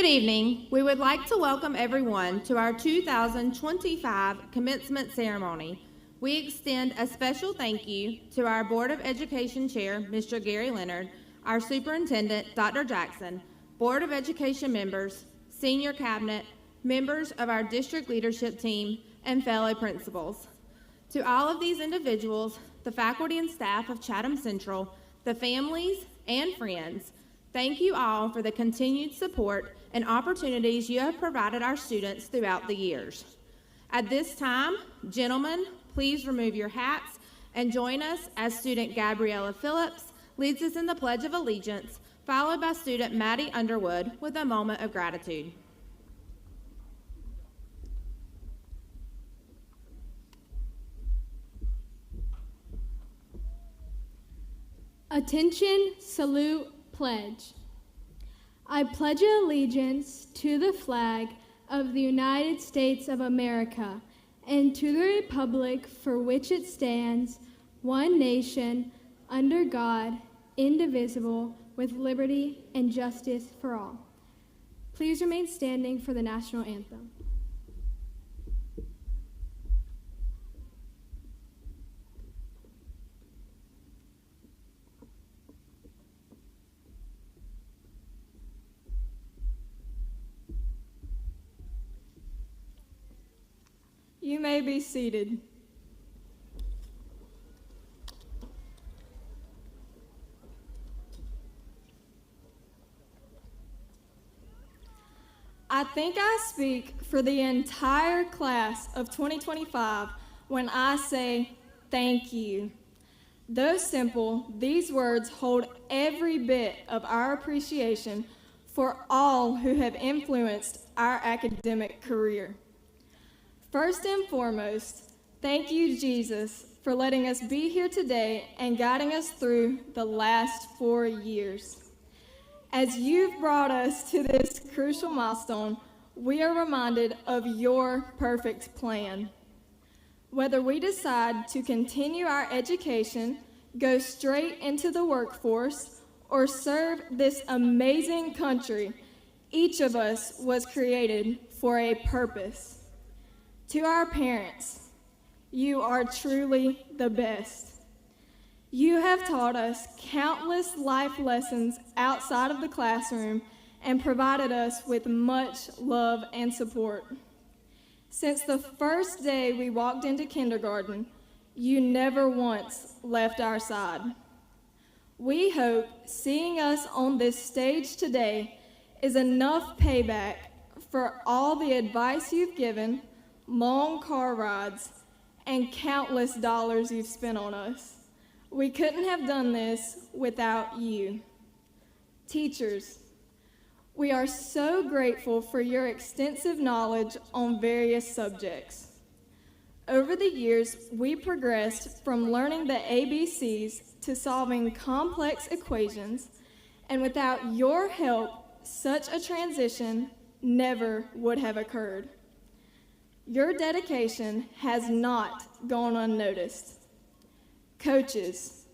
Good evening. We would like to welcome everyone to our 2025 commencement ceremony. We extend a special thank you to our Board of Education Chair, Mr. Gary Leonard, our Superintendent, Dr. Jackson, Board of Education members, senior cabinet, members of our district leadership team, and fellow principals. To all of these individuals, the faculty and staff of Chatham Central, the families and friends, thank you all for the continued support and opportunities you have provided our students throughout the years. At this time, gentlemen, please remove your hats and join us as student Gabriella Phillips leads us in the Pledge of Allegiance, followed by student Maddie Underwood with a moment of gratitude. Attention, salute, pledge. I pledge allegiance to the flag of the United States of America and to the republic for which it stands, one nation, under God, indivisible, with liberty and justice for all. Please remain standing for the national anthem. You may be seated. I think I speak for the entire class of 2025 when I say thank you. Though simple, these words hold every bit of our appreciation for all who have influenced our academic career. First and foremost, thank you, Jesus, for letting us be here today and guiding us through the last 4 years. As you've brought us to this crucial milestone, we are reminded of your perfect plan. Whether we decide to continue our education, go straight into the workforce, or serve this amazing country, each of us was created for a purpose. To our parents, you are truly the best. You have taught us countless life lessons outside of the classroom and provided us with much love and support. Since the first day we walked into kindergarten, you never once left our side. We hope seeing us on this stage today is enough payback for all the advice you've given, long car rides, and countless dollars you've spent on us. We couldn't have done this without you. Teachers, we are so grateful for your extensive knowledge on various subjects. Over the years, we progressed from learning the ABCs to solving complex equations, and without your help, such a transition never would have occurred. Your dedication has not gone unnoticed. Coaches,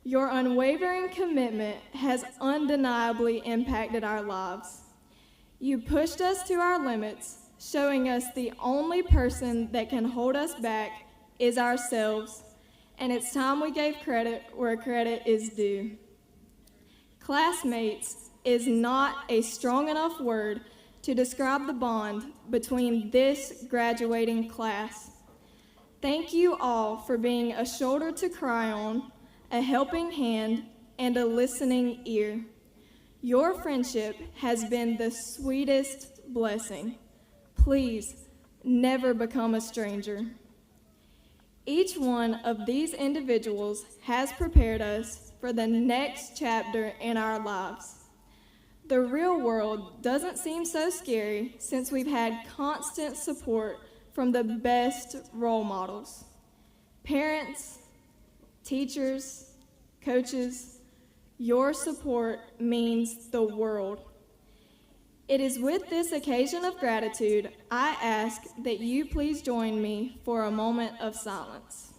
your unwavering commitment has undeniably impacted our lives. You pushed us to our limits, showing us the only person that can hold us back is ourselves, and it's time we gave credit where credit is due. Classmates is not a strong enough word to describe the bond between this graduating class. Thank you all for being a shoulder to cry on, a helping hand, and a listening ear. Your friendship has been the sweetest blessing. Please never become a stranger. Each one of these individuals has prepared us for the next chapter in our lives. The real world doesn't seem so scary since we've had constant support from the best role models. Parents, teachers, coaches, your support means the world. It is with this occasion of gratitude, I ask that you please join me for a moment of silence.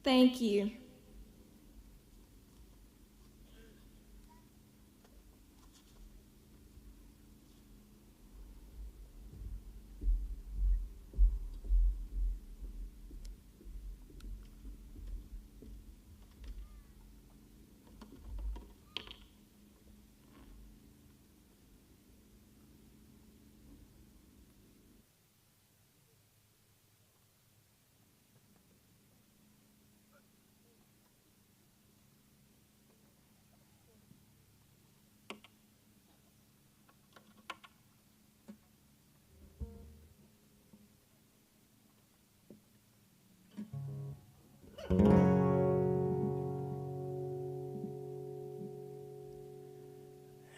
Thank you.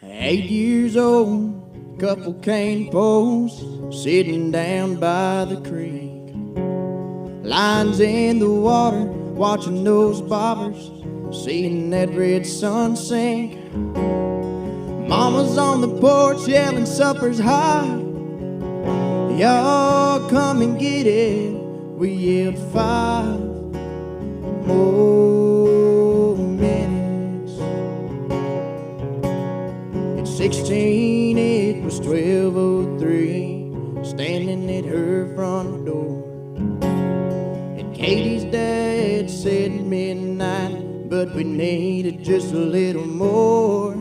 Eight years old, couple cane posts sitting down by the creek. Lines in the water, watching those bobbers, seeing that red sun sink. Mama's on the porch yelling supper's hot. Y'all come and get it. We yelled 5 more minutes. At 16, it was 12:03, standing at her front door. And Katie's dad said midnight, but we needed just a little more.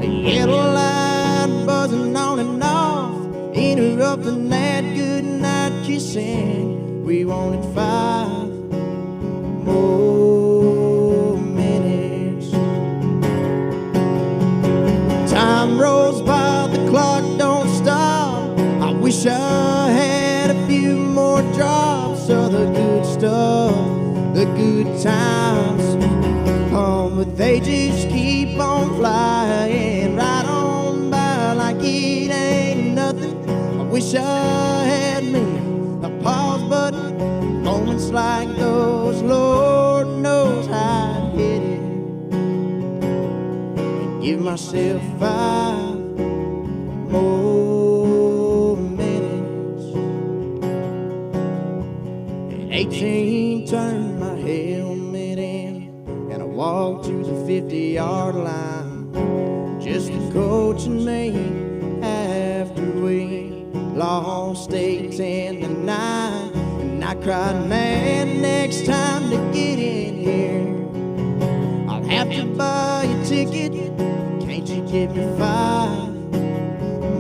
The yellow light buzzing on and off, interrupting that good night kissing. We wanted 5 more minutes. Time rolls by, the clock don't stop. I wish I had a few more drops of the good stuff, the good times. Oh, but they just keep on flying right on by like it ain't nothing. I wish I had me a pause button. Moments like those, Lord knows I'd hit it and give myself 5 more minutes. At 18, turned my helmet in and I walked to the 50-yard line, just the coach and me after we lost 8-10 9. And I cried, man, next time to get in here, I'll have to buy a ticket. Can't you give me 5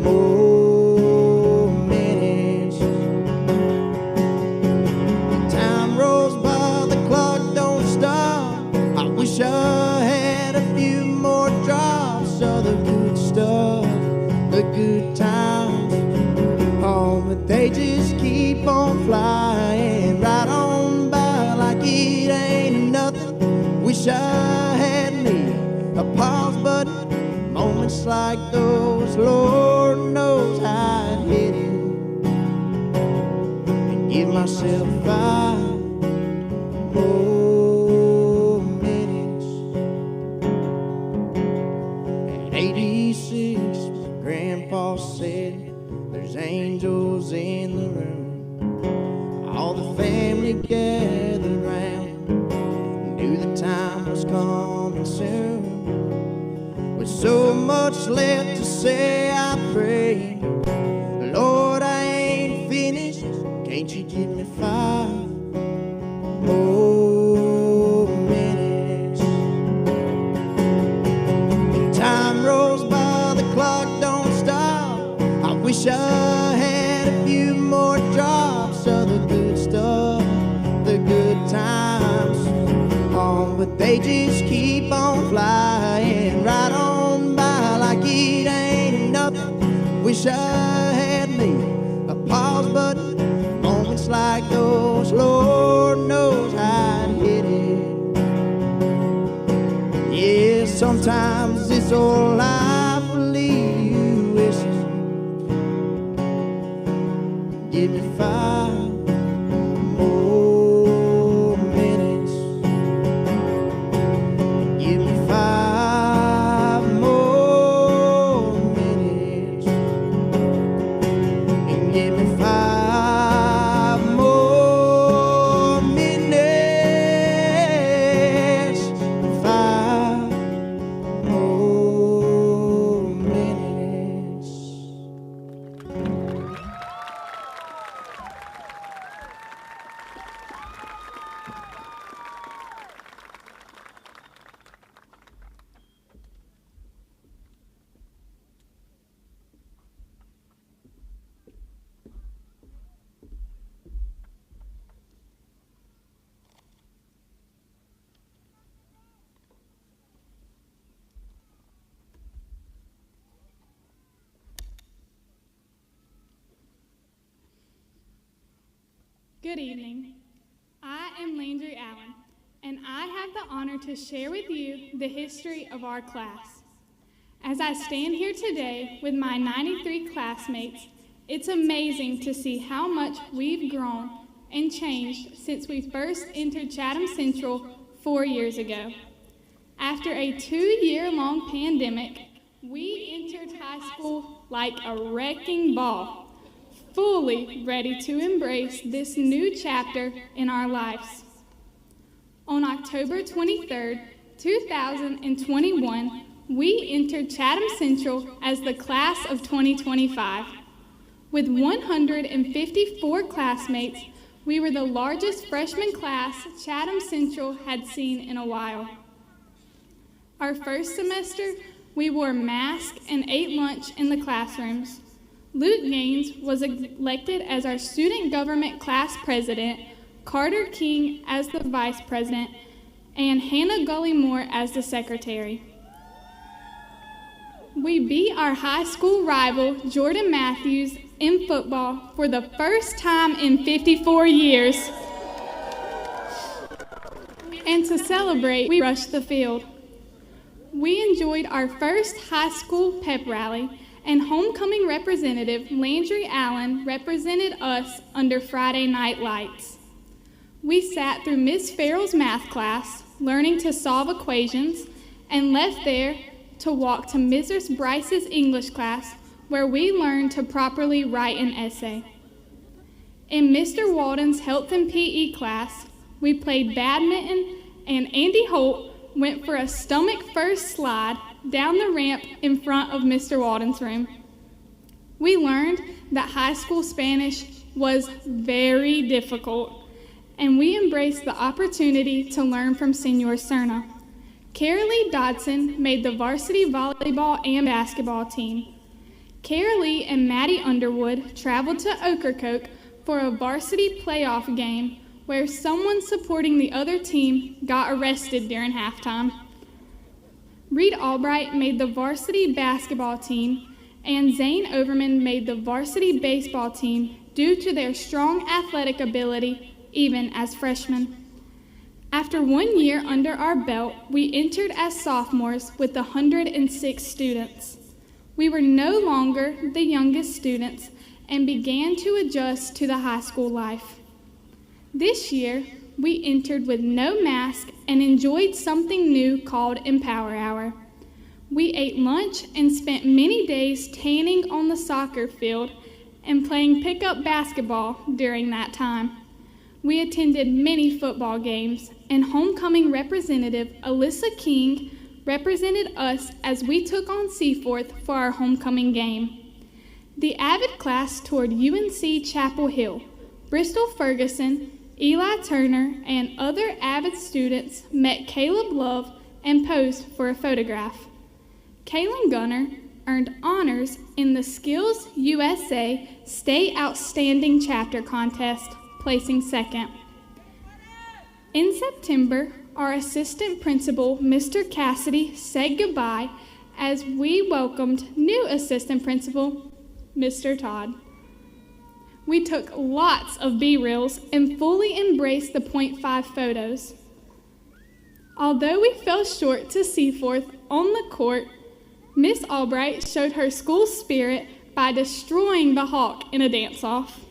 more minutes? The time rolls by, the clock don't stop. I wish I had a few more drops of the good stuff, the good times. Oh, but they just keep on flying right on by like it ain't nothing. Wish I had me a pause button. Moments like those, Lord knows I'd hit it and give myself 5 more minutes. At 86, Grandpa said there's angels in the room. All the family gathered round, knew the time was coming soon. With so much left to say, I pray, Lord, I ain't finished. Can't you give me 5 more minutes? The time rolls by, the clock don't stop. I wish I had a few more drops of the good stuff, the good times. Oh, but they just keep on flying right on by like it ain't nothing. Wish I had me a pause button. Moments like those, Lord knows I'd hit it. Yeah, sometimes this old life will leave you wishing. Give me 5 more minutes. Give me 5 more minutes. And give me 5 more minutes. Good evening. I am Landry Allen, and I have the honor to share with you the history of our class. As I stand here today with my 93 classmates, it's amazing to see how much we've grown and changed since we first entered Chatham Central 4 years ago. After a 2-year-long pandemic, we entered high school like a wrecking ball, fully ready to embrace this new chapter in our lives. On October 23rd, 2021, we entered Chatham Central as the class of 2025. With 154 classmates, we were the largest freshman class Chatham Central had seen in a while. Our first semester, we wore masks and ate lunch in the classrooms. Luke Gaines was elected as our student government class president, Carter King as the vice president, and Hannah Gully-Moore as the secretary. We beat our high school rival, Jordan Matthews, in football for the first time in 54 years. And to celebrate, we rushed the field. We enjoyed our first high school pep rally, and homecoming representative Landry Allen represented us under Friday Night Lights. We sat through Miss Farrell's math class, learning to solve equations, and left there to walk to Mrs. Bryce's English class, where we learned to properly write an essay. In Mr. Walden's health and PE class, we played badminton, and Andy Holt went for a stomach-first slide down the ramp in front of Mr. Walden's room. We learned that high school Spanish was very difficult, and we embraced the opportunity to learn from Senor Cerna. Carolee Dodson made the varsity volleyball and basketball team. Carolee and Maddie Underwood traveled to Ocracoke for a varsity playoff game where someone supporting the other team got arrested during halftime. Reed Albright made the varsity basketball team, and Zane Overman made the varsity baseball team due to their strong athletic ability, even as freshmen. After 1 year under our belt, we entered as sophomores with 106 students. We were no longer the youngest students and began to adjust to the high school life. This year, we entered with no mask and enjoyed something new called Empower Hour. We ate lunch and spent many days tanning on the soccer field and playing pickup basketball during that time. We attended many football games, and homecoming representative Alyssa King represented us as we took on Seaforth for our homecoming game. The Avid class toured UNC Chapel Hill. Bristol Ferguson, Eli Turner, and other Avid students met Caleb Love and posed for a photograph. Kaylin Gunner earned honors in the Skills USA State Outstanding Chapter Contest, placing second. In September, our assistant principal, Mr. Cassidy, said goodbye as we welcomed new assistant principal, Mr. Todd. We took lots of B-reels and fully embraced the .5 photos. Although we fell short to Seaforth on the court, Miss Albright showed her school spirit by destroying the Hawk in a dance-off.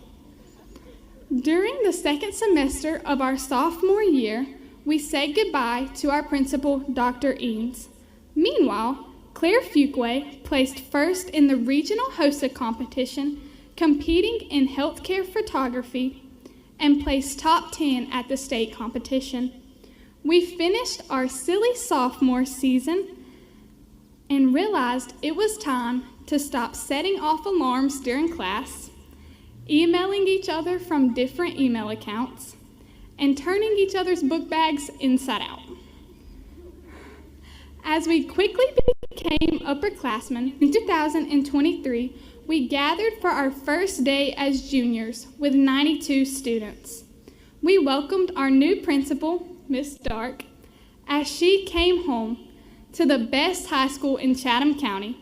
During the second semester of our sophomore year, we said goodbye to our principal, Dr. Eanes. Meanwhile, Claire Fuquay placed first in the regional HOSA competition, competing in healthcare photography, and placed top 10 at the state competition. We finished our silly sophomore season and realized it was time to stop setting off alarms during class, emailing each other from different email accounts, and turning each other's book bags inside out. As we quickly became upperclassmen, in 2023, we gathered for our first day as juniors with 92 students. We welcomed our new principal, Miss Dark, as she came home to the best high school in Chatham County,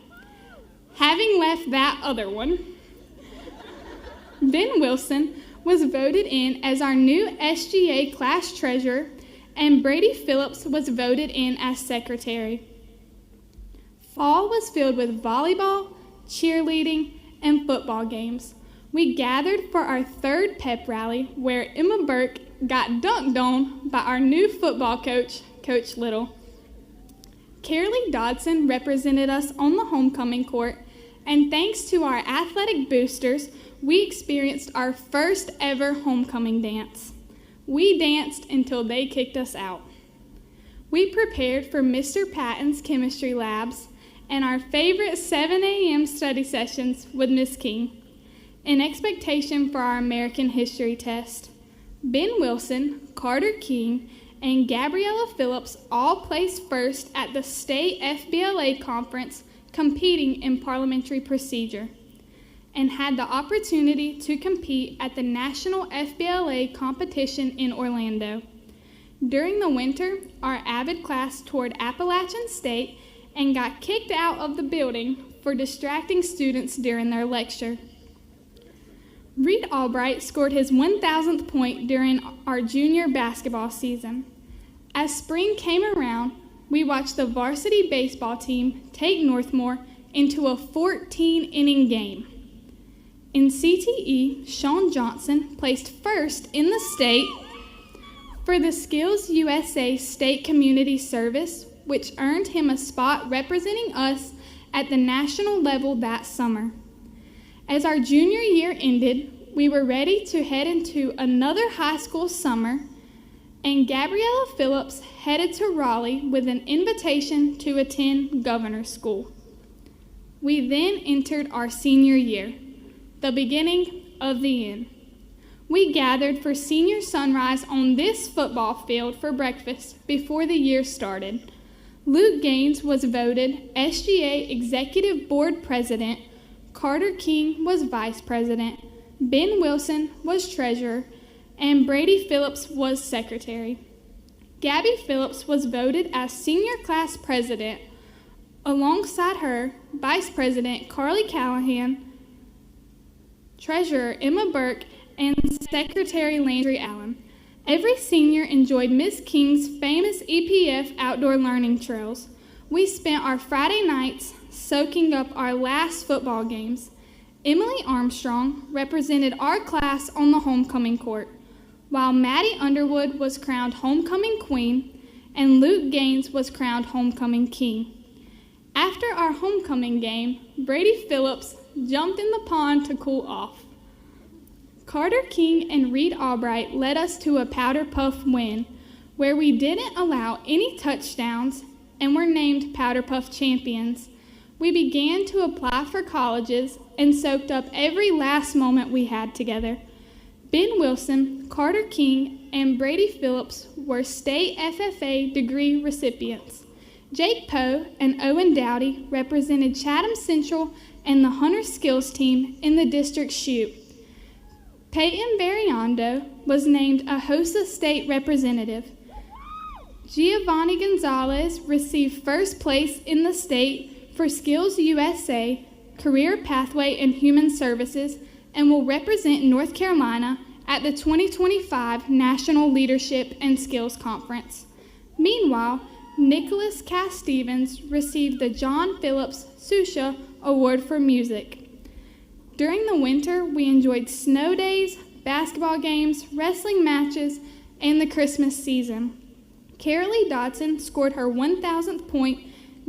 having left that other one. Ben Wilson was voted in as our new SGA class treasurer, and Brady Phillips was voted in as secretary. Fall was filled with volleyball, cheerleading, and football games. We gathered for our third pep rally where Emma Burke got dunked on by our new football coach, Coach Little. Carolee Dodson represented us on the homecoming court, and thanks to our athletic boosters, we experienced our first ever homecoming dance. We danced until they kicked us out. We prepared for Mr. Patton's chemistry labs and our favorite 7 a.m. study sessions with Miss King, in expectation for our American history test. Ben Wilson, Carter King, and Gabriella Phillips all placed first at the state FBLA conference competing in parliamentary procedure, and had the opportunity to compete at the national FBLA competition in Orlando. During the winter, our avid class toured Appalachian State and got kicked out of the building for distracting students during their lecture. Reed Albright scored his 1,000th point during our junior basketball season. As spring came around, we watched the varsity baseball team take Northmore into a 14-inning game. In CTE, Sean Johnson placed first in the state for the Skills USA State Community Service, which earned him a spot representing us at the national level that summer. As our junior year ended, we were ready to head into another high school summer, and Gabriella Phillips headed to Raleigh with an invitation to attend Governor's School. We then entered our senior year, the beginning of the end. We gathered for senior sunrise on this football field for breakfast before the year started. Luke Gaines was voted SGA Executive Board President, Carter King was Vice President, Ben Wilson was Treasurer, and Brady Phillips was Secretary. Gabby Phillips was voted as Senior Class President. Alongside her, Vice President Carly Callahan, Treasurer Emma Burke, and Secretary Landry Allen. Every senior enjoyed Miss King's famous EPF outdoor learning trails. We spent our Friday nights soaking up our last football games. Emily Armstrong represented our class on the homecoming court, while Maddie Underwood was crowned homecoming queen and Luke Gaines was crowned homecoming king. After our homecoming game, Brady Phillips jumped in the pond to cool off. Carter King and Reed Albright led us to a powder puff win, where we didn't allow any touchdowns and were named Powder Puff champions. We began to apply for colleges and soaked up every last moment we had together. Ben Wilson, Carter King, and Brady Phillips were state FFA degree recipients. Jake Poe and Owen Dowdy represented Chatham Central and the Hunter Skills team in the district shoot. Peyton Barriondo was named a HOSA state representative. Giovanni Gonzalez received first place in the state for Skills USA, Career Pathway and Human Services, and will represent North Carolina at the 2025 National Leadership and Skills Conference. Meanwhile, Nicholas Cass Stevens received the John Phillips Susha Award for Music. During the winter, we enjoyed snow days, basketball games, wrestling matches, and the Christmas season. Carolee Dodson scored her 1,000th point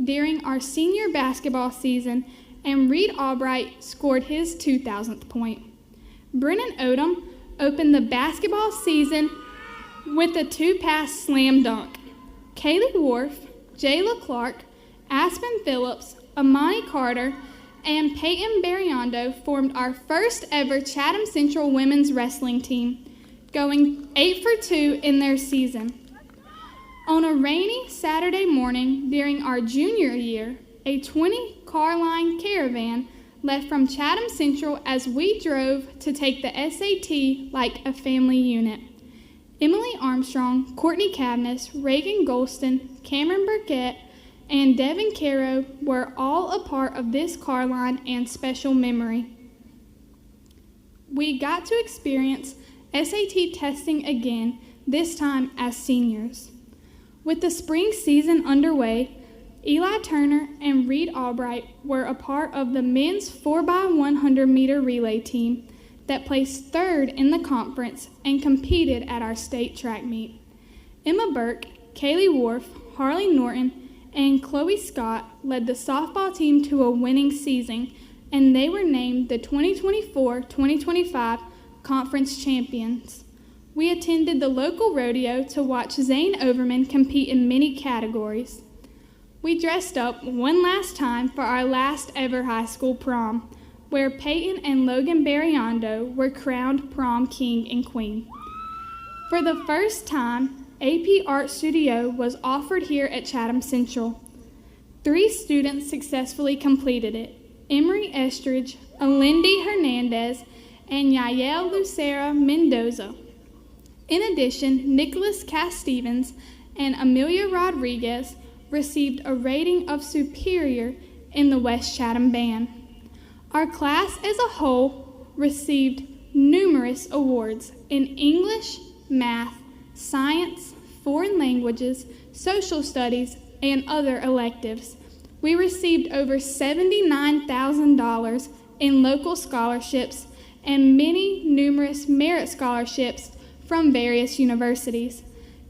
during our senior basketball season, and Reed Albright scored his 2,000th point. Brennan Odom opened the basketball season with a 2-pass slam dunk. Kaylee Wharf, Jayla Clark, Aspen Phillips, Amani Carter, and Peyton Barriondo formed our first ever Chatham Central women's wrestling team, going 8 for 2 in their season. On a rainy Saturday morning during our junior year, a 20-car line caravan left from Chatham Central as we drove to take the SAT like a family unit. Emily Armstrong, Courtney Cavness, Reagan Golston, Cameron Burkett, and Devin Caro were all a part of this car line and special memory. we got to experience SAT testing again, this time as seniors. With the spring season underway, Eli Turner and Reed Albright were a part of the men's 4x100 meter relay team that placed third in the conference and competed at our state track meet. Emma Burke, Kaylee Wharf, Harley Norton, and Chloe Scott led the softball team to a winning season, and they were named the 2024-2025 conference champions. We attended the local rodeo to watch Zane Overman compete in many categories. We dressed up one last time for our last ever high school prom, where Peyton and Logan Barriondo were crowned prom king and queen. For the first time, AP Art Studio was offered here at Chatham Central. 3 students successfully completed it: Emery Estridge, Alindy Hernandez, and Yael Lucera Mendoza. In addition, Nicholas Cass Stevens and Amelia Rodriguez received a rating of superior in the West Chatham band. Our class as a whole received numerous awards in English, math, science, foreign languages, social studies, and other electives. We received over $79,000 in local scholarships and numerous merit scholarships from various universities.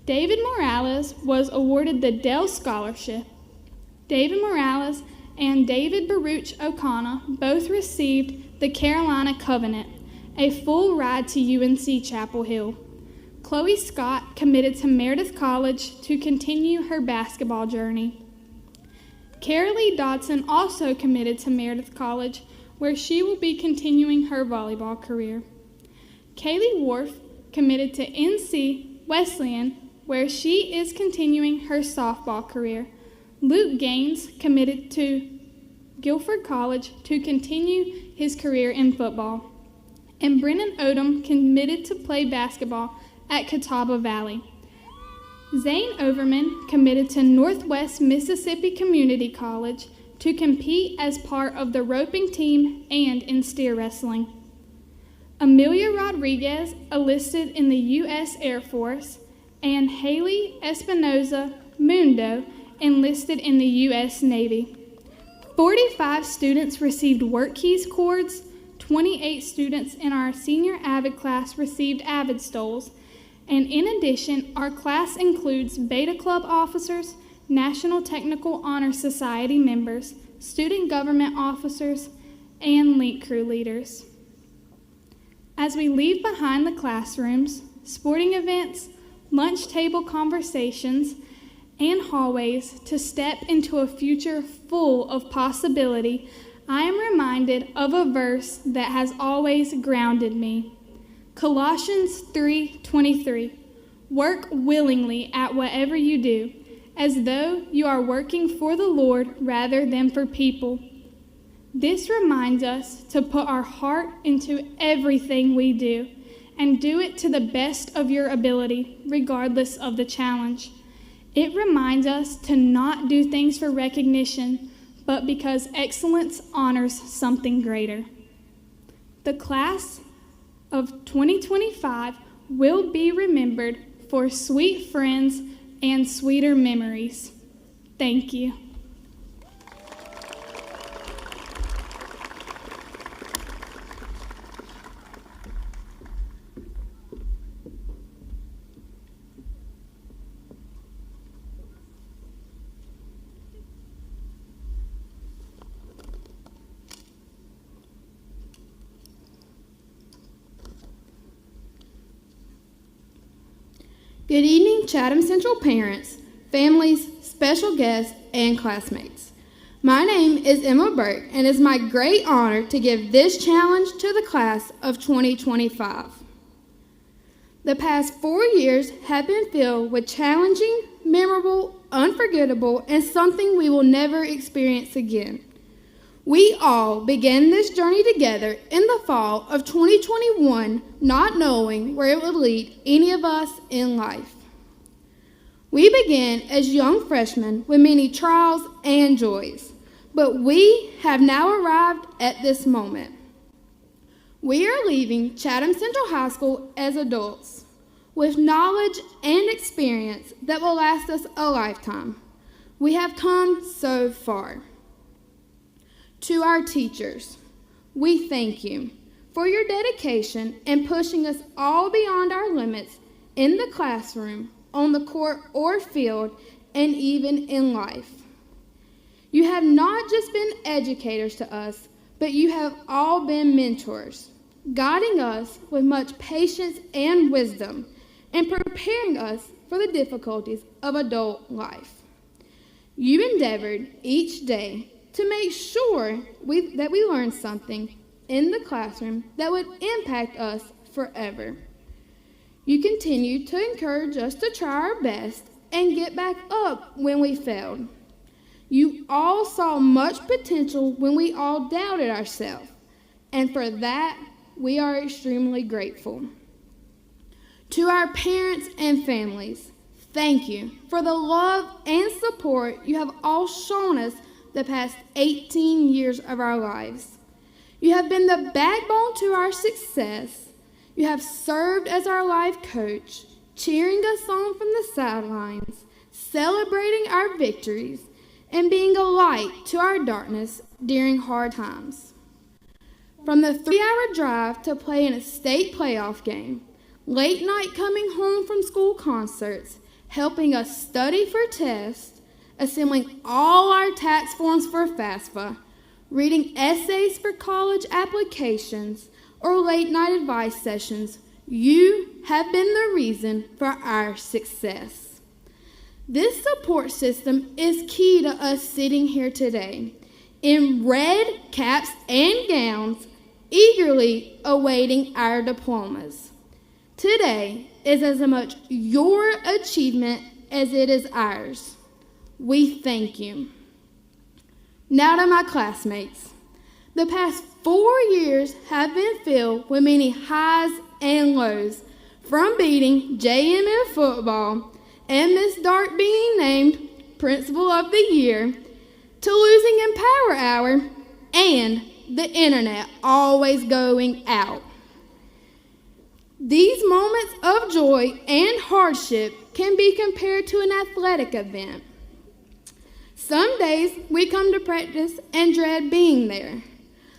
David Morales was awarded the Dell Scholarship. David Morales and David Baruch O'Connor both received the Carolina Covenant, a full ride to UNC Chapel Hill. Chloe Scott committed to Meredith College to continue her basketball journey. Carolee Dodson also committed to Meredith College, where she will be continuing her volleyball career. Kaylee Wharf committed to NC Wesleyan, where she is continuing her softball career. Luke Gaines committed to Guilford College to continue his career in football. And Brennan Odom committed to play basketball at Catawba Valley. Zane Overman committed to Northwest Mississippi Community College to compete as part of the roping team and in steer wrestling. Amelia Rodriguez enlisted in the U.S. Air Force, and Haley Espinoza Mundo enlisted in the U.S. Navy. 45 students received work keys cords, 28 students in our senior AVID class received AVID stoles, and in addition, our class includes Beta Club officers, National Technical Honor Society members, student government officers, and link crew leaders. As we leave behind the classrooms, sporting events, lunch table conversations, and hallways to step into a future full of possibility, I am reminded of a verse that has always grounded me. Colossians 3:23, work willingly at whatever you do, as though you are working for the Lord rather than for people. This reminds us to put our heart into everything we do and do it to the best of your ability, regardless of the challenge. It reminds us to not do things for recognition, but because excellence honors something greater. The class of 2025 will be remembered for sweet friends and sweeter memories. Thank you. Good evening, Chatham Central parents, families, special guests, and classmates. My name is Emma Burke, and it is my great honor to give this challenge to the class of 2025. The past 4 years have been filled with challenging, memorable, unforgettable, and something we will never experience again. We all began this journey together in the fall of 2021, not knowing where it would lead any of us in life. We began as young freshmen with many trials and joys, but we have now arrived at this moment. We are leaving Chatham Central High School as adults with knowledge and experience that will last us a lifetime. We have come so far. To our teachers, we thank you for your dedication in pushing us all beyond our limits in the classroom, on the court or field, and even in life. You have not just been educators to us, but you have all been mentors, guiding us with much patience and wisdom, and preparing us for the difficulties of adult life. You endeavored each day to make sure that we learned something in the classroom that would impact us forever. You continued to encourage us to try our best and get back up when we failed. You all saw much potential when we all doubted ourselves, and for that, we are extremely grateful. To our parents and families, thank you for the love and support you have all shown us the past 18 years of our lives. You have been the backbone to our success. You have served as our life coach, cheering us on from the sidelines, celebrating our victories, and being a light to our darkness during hard times. From the 3-hour drive to play in a state playoff game, late night coming home from school concerts, helping us study for tests, assembling all our tax forms for FAFSA, reading essays for college applications, or late night advice sessions, you have been the reason for our success. This support system is key to us sitting here today, in red caps and gowns, eagerly awaiting our diplomas. Today is as much your achievement as it is ours. We thank you. Now to my classmates. The past 4 years have been filled with many highs and lows, from beating JM in football and Miss Dark being named Principal of the Year, to losing in Power Hour, and the internet always going out. These moments of joy and hardship can be compared to an athletic event. Some days we come to practice and dread being there,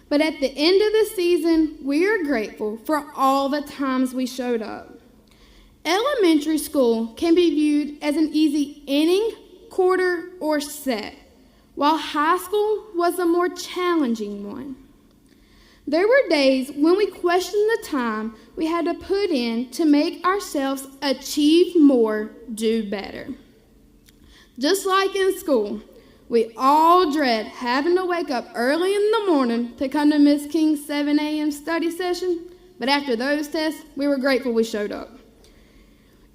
but at the end of the season, we are grateful for all the times we showed up. Elementary school can be viewed as an easy inning, quarter, or set, while high school was a more challenging one. There were days when we questioned the time we had to put in to make ourselves achieve more, do better. Just like in school, we all dread having to wake up early in the morning to come to Miss King's 7 a.m. study session, but after those tests, we were grateful we showed up.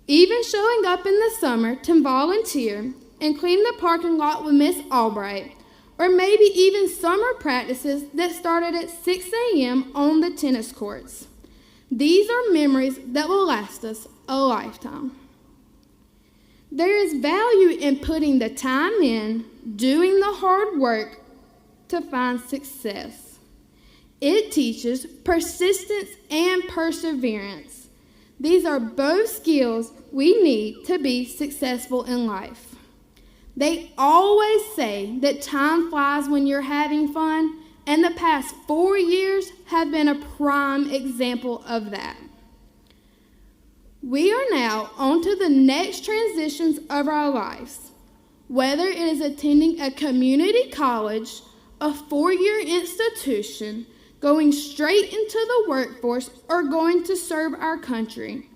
Even showing up in the summer to volunteer and clean the parking lot with Miss Albright, or maybe even summer practices that started at 6 a.m. on the tennis courts. These are memories that will last us a lifetime. There is value in putting the time in, doing the hard work to find success. It teaches persistence and perseverance. These are both skills we need to be successful in life. They always say that time flies when you're having fun, and the past 4 years have been a prime example of that. We are now on to the next transitions of our lives, whether it is attending a community college, a 4-year institution, going straight into the workforce, or going to serve our country.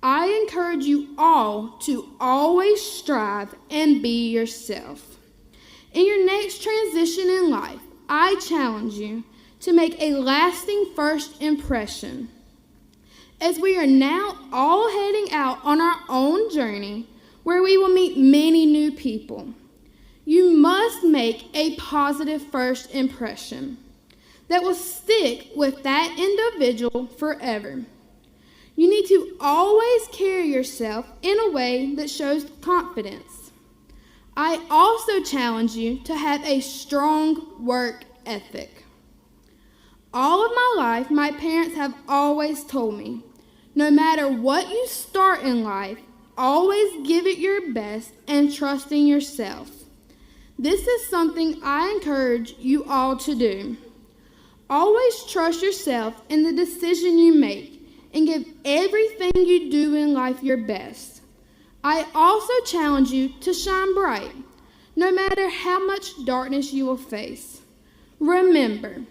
I encourage you all to always strive and be yourself. In your next transition in life, I challenge you to make a lasting first impression. As we are now all heading out on our own journey, where we will meet many new people, you must make a positive first impression that will stick with that individual forever. You need to always carry yourself in a way that shows confidence. I also challenge you to have a strong work ethic. All of my life, my parents have always told me, no matter what you start in life, always give it your best and trust in yourself. This is something I encourage you all to do. Always trust yourself in the decision you make and give everything you do in life your best. I also challenge you to shine bright, no matter how much darkness you will face. Remember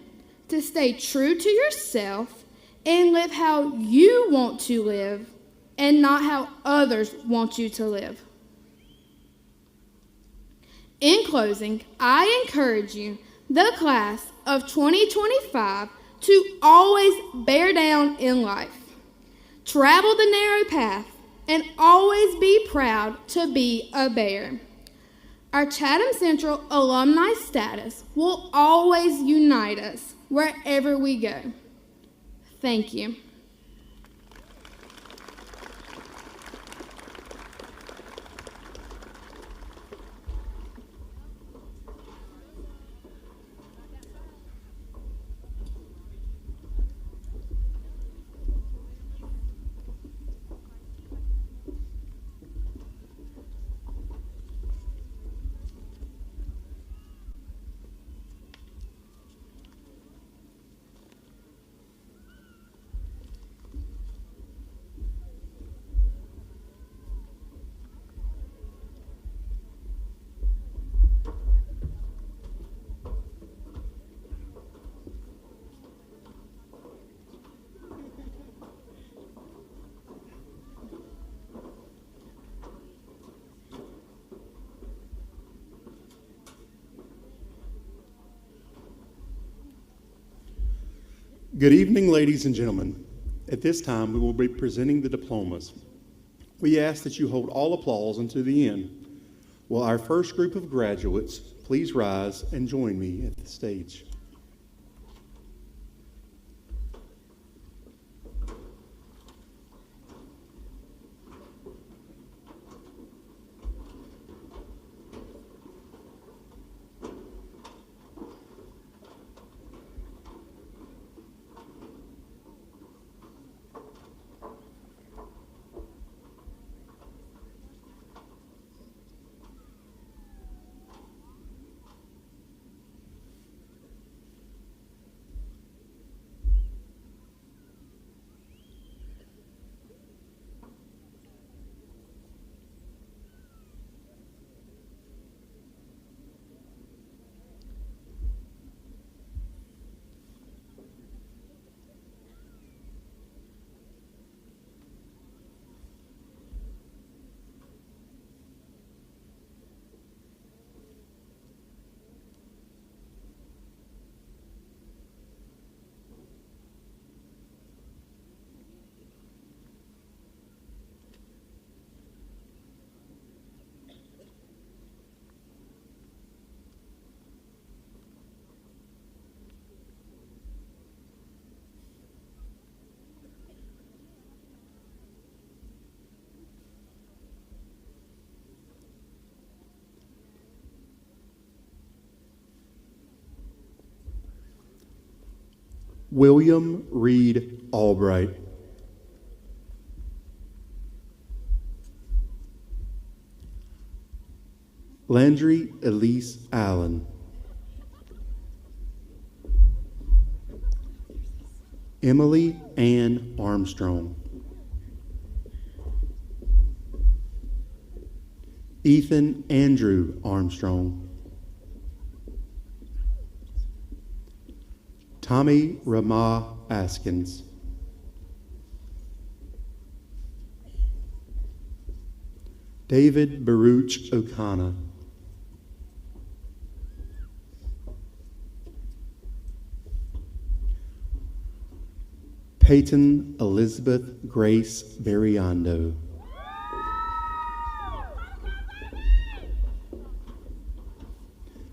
to stay true to yourself and live how you want to live and not how others want you to live. In closing, I encourage you, the class of 2025, to always bear down in life, travel the narrow path, and always be proud to be a bear. Our Chatham Central alumni status will always unite us wherever we go. Thank you. Good evening, ladies and gentlemen. At this time, we will be presenting the diplomas. We ask that you hold all applause until the end. Will our first group of graduates please rise and join me at the stage? William Reed Albright. Landry Elise Allen. Emily Ann Armstrong. Ethan Andrew Armstrong. Tommy Ramah Askins. David Baruch O'Connor. Peyton Elizabeth Grace Berriondo.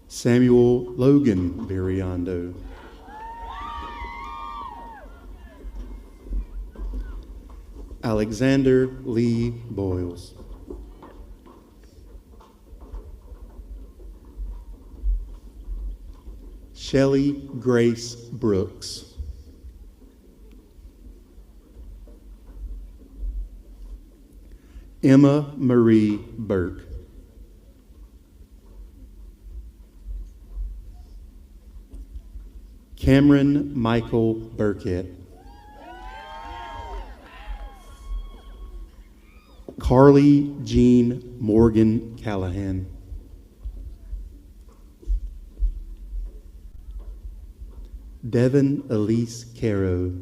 Samuel Logan Berriondo. Alexander Lee Boyles. Shelley Grace Brooks. Emma Marie Burke. Cameron Michael Burkett. Carly Jean Morgan Callahan. Devin Elise Caro.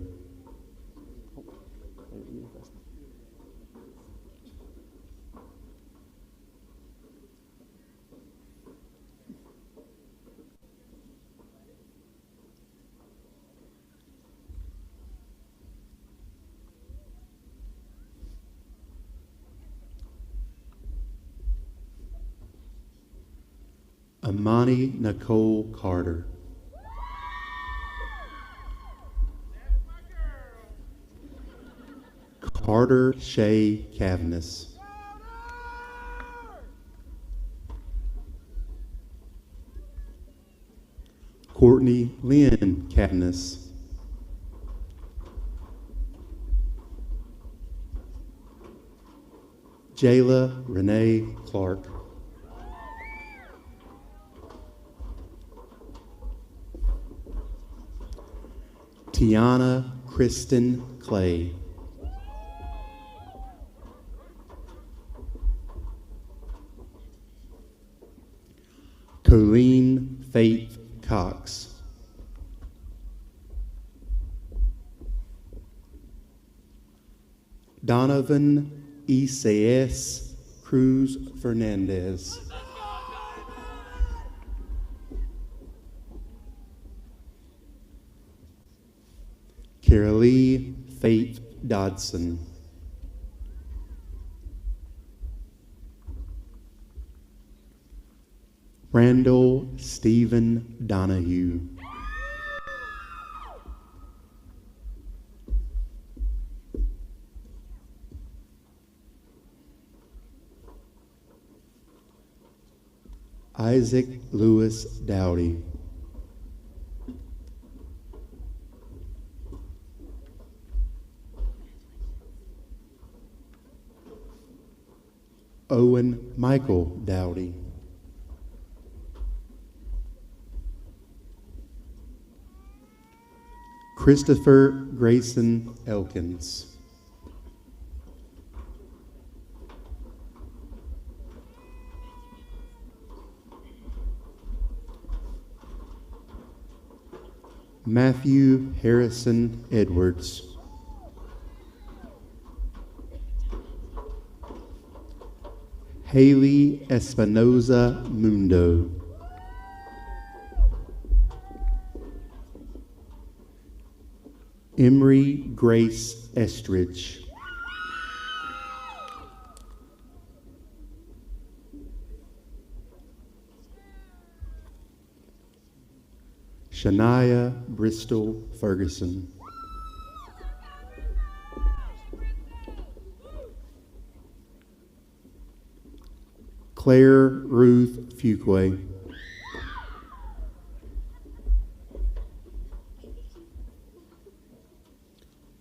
Amani Nicole Carter. Carter Shay Cavness. Courtney Lynn Cavness. Jayla Renee Clark. Tiana Kristen Clay. Colleen Faith Cox. Donovan Isaias Cruz Fernandez. Carolee Faith Dodson. Randall Stephen Donahue. Isaac Lewis Dowdy. Owen Michael Dowdy. Christopher Grayson Elkins. Matthew Harrison Edwards. Haley Espinoza Mundo. Emery Grace Estridge. Shania Bristol Ferguson. Claire Ruth Fuquay.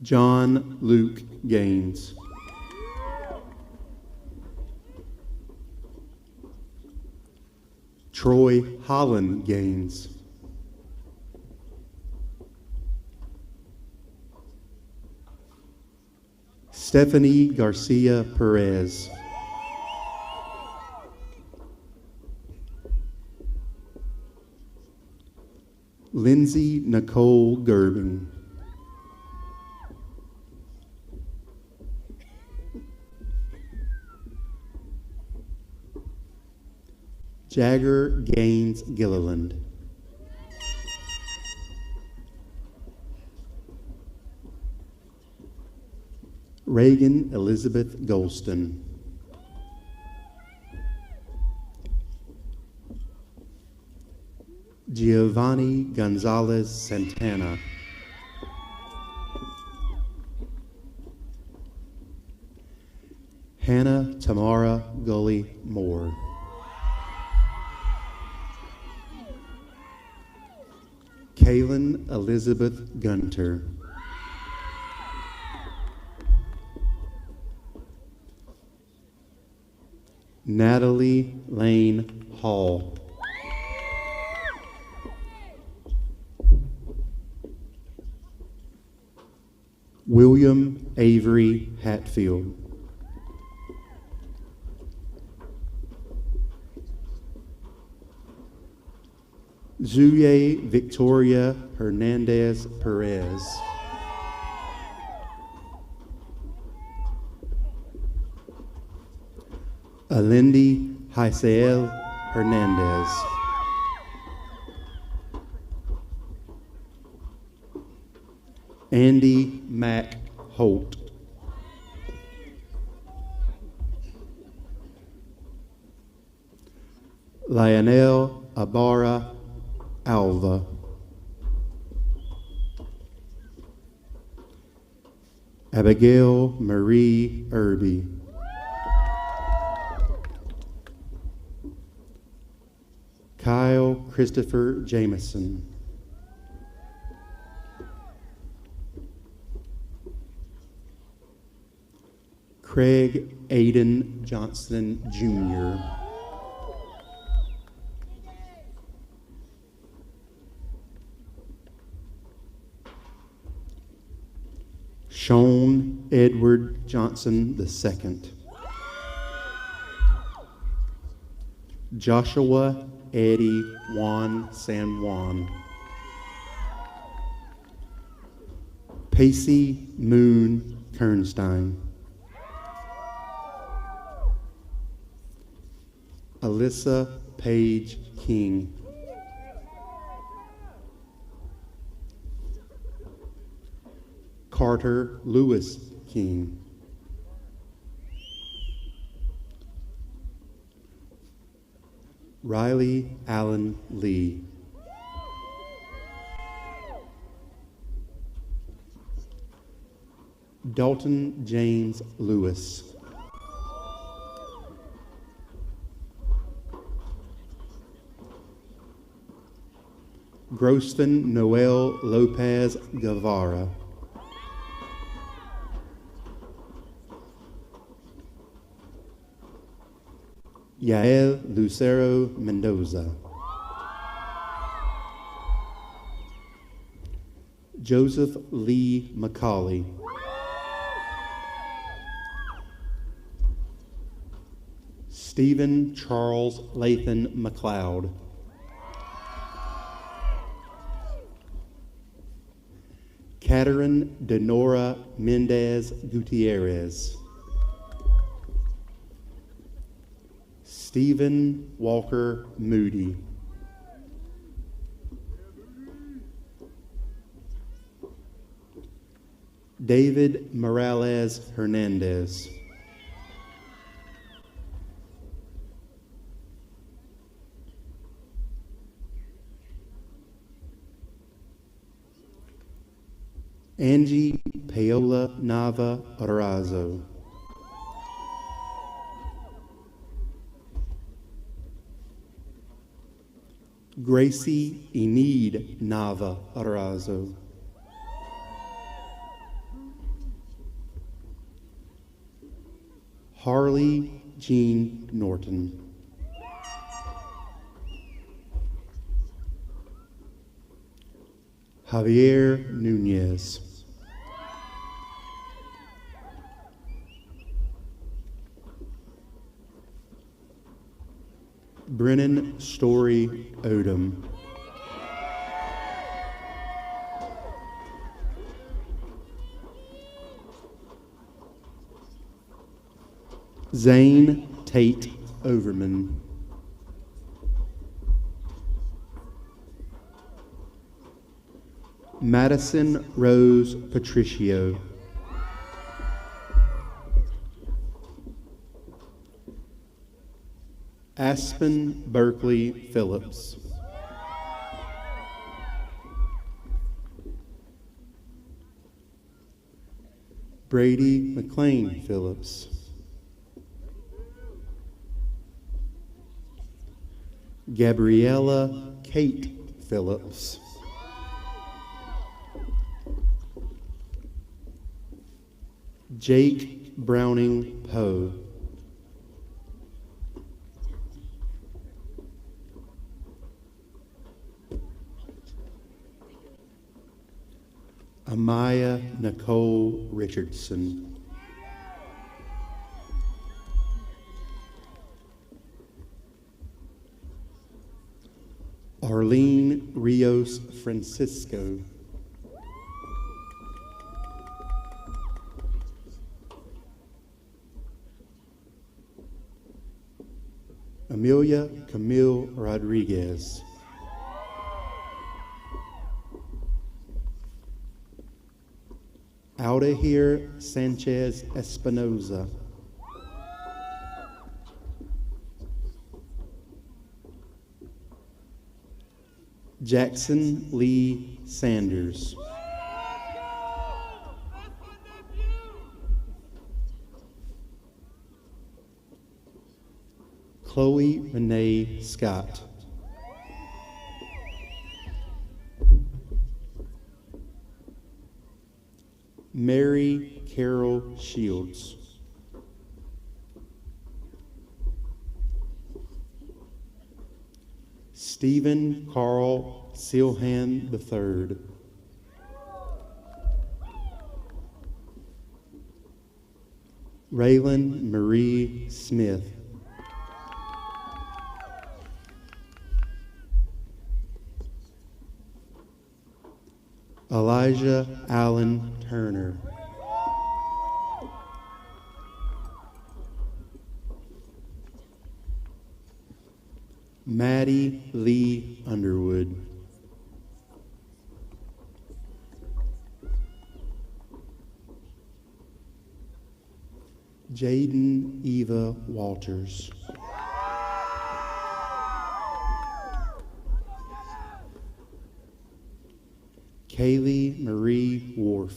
John Luke Gaines. Troy Holland Gaines. Stephanie Garcia Perez. Lindsay Nicole Gerbing. Jagger Gaines Gilliland. Reagan Elizabeth Golston. Giovanni Gonzalez Santana. Hannah Tamara Gully Moore. Kaylin Elizabeth Gunter. Natalie Lane Hall. William Avery Hatfield. Zuye Victoria Hernandez Perez. Alindy Haisael Hernandez. Andy Mack Holt. Lionel Abara Alva. Abigail Marie Irby. Kyle Christopher Jameson. Craig Aiden Johnson Jr. Sean Edward Johnson II. Joshua Eddie Juan San Juan. Pacey Moon Kernstein. Alyssa Page King. Carter Lewis King. Riley Allen Lee. Dalton James Lewis. Grosven Noel Lopez Guevara. Yael Lucero Mendoza. Joseph Lee McCauley. Stephen Charles Lathan McLeod. Caterine Denora Mendez Gutierrez. Stephen Walker Moody. David Morales Hernandez. Angie Paola Nava Arazo. Gracie Enid Nava Arazo. Harley Jean Norton. Javier Nunez. Brennan Story Odom. Zane Tate Overman. Madison Rose Patricio. Aspen Berkeley Phillips. Brady McLean Phillips. Gabriella Kate Phillips. Jake Browning Poe. Amaya Nicole Richardson. Arlene Rios Francisco. Amelia Camille Rodriguez. Aldahir Sanchez Espinoza. Jackson Lee Sanders. Chloe Renee Scott. Mary Carol Shields. Stephen Carl Silhan III. Raylan Marie Smith. Elijah Allen Turner. Maddie Lee Underwood. Jaden Eva Walters. Kaylee Marie Worf.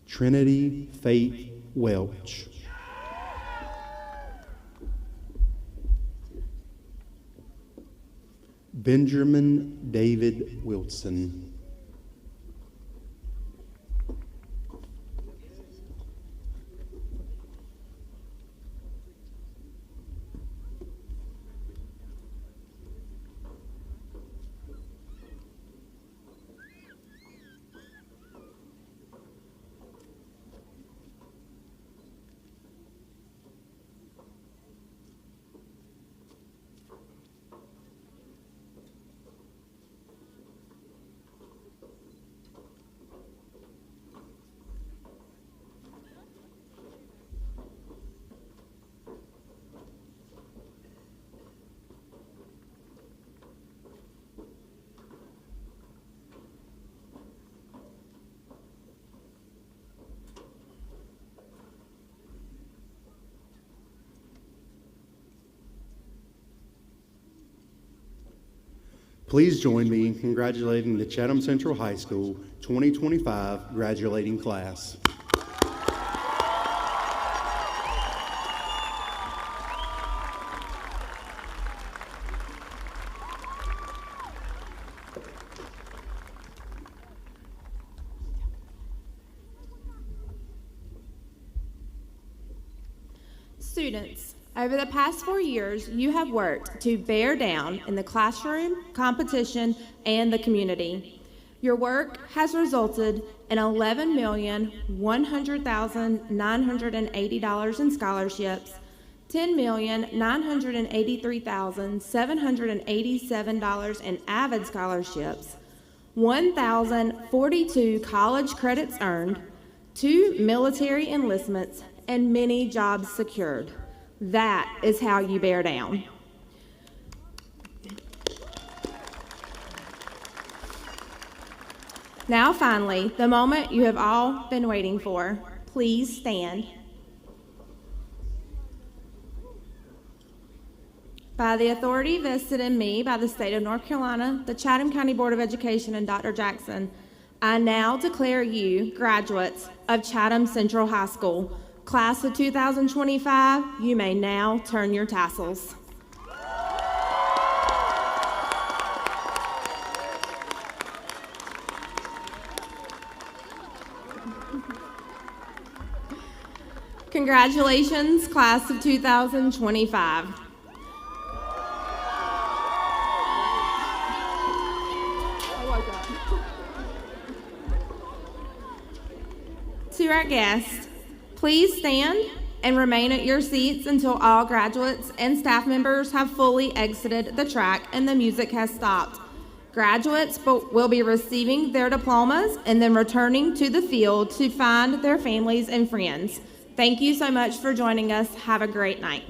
Trinity Faith Welch. Benjamin David Wilson. Please join me in congratulating the Chatham Central High School 2025 graduating class. Students, over the past 4 years, you have worked to bear down in the classroom, competition, and the community. Your work has resulted in $11,100,980 in scholarships, $10,983,787 in AVID scholarships, 1,042 college credits earned, 2 military enlistments, and many jobs secured. That is how you bear down. Now, finally, the moment you have all been waiting for. Please stand. By the authority vested in me by the state of North Carolina, the Chatham County Board of Education, and Dr. Jackson, I now declare you graduates of Chatham Central High School. Class of 2025, you may now turn your tassels. Congratulations, class of 2025. to our guests. Please stand and remain at your seats until all graduates and staff members have fully exited the track and the music has stopped. Graduates will be receiving their diplomas and then returning to the field to find their families and friends. Thank you so much for joining us. Have a great night.